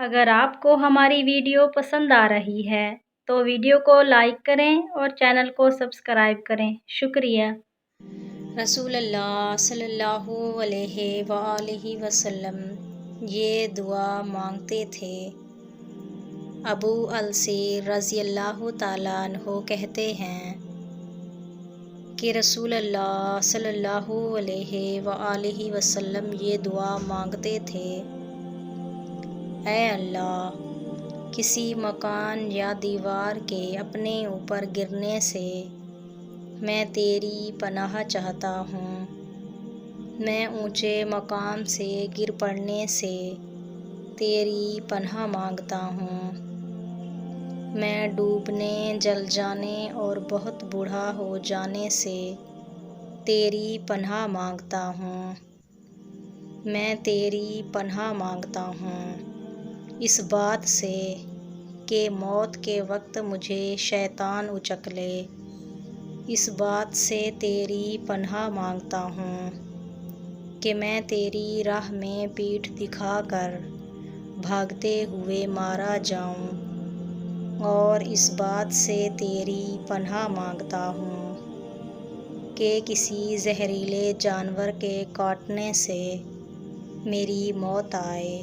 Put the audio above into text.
اگر آپ کو ہماری ویڈیو پسند آ رہی ہے تو ویڈیو کو لائک کریں اور چینل کو سبسکرائب کریں۔ شکریہ۔ رسول اللہ صلی اللہ علیہ وآلہ وسلم یہ دعا مانگتے تھے۔ ابو السیر رضی اللہ تعالیٰ عنہ کہتے ہیں کہ رسول اللہ صلی اللہ علیہ وآلہ وسلم یہ دعا مانگتے تھے: اے اللہ، کسی مکان یا دیوار کے اپنے اوپر گرنے سے میں تیری پناہ چاہتا ہوں۔ میں اونچے مقام سے گر پڑنے سے تیری پناہ مانگتا ہوں۔ میں ڈوبنے، جل جانے اور بہت بوڑھا ہو جانے سے تیری پناہ مانگتا ہوں۔ میں تیری پناہ مانگتا ہوں اس بات سے کہ موت کے وقت مجھے شیطان اچک لے۔ اس بات سے تیری پناہ مانگتا ہوں کہ میں تیری راہ میں پیٹھ دکھا کر بھاگتے ہوئے مارا جاؤں، اور اس بات سے تیری پناہ مانگتا ہوں کہ کسی زہریلے جانور کے کاٹنے سے میری موت آئے۔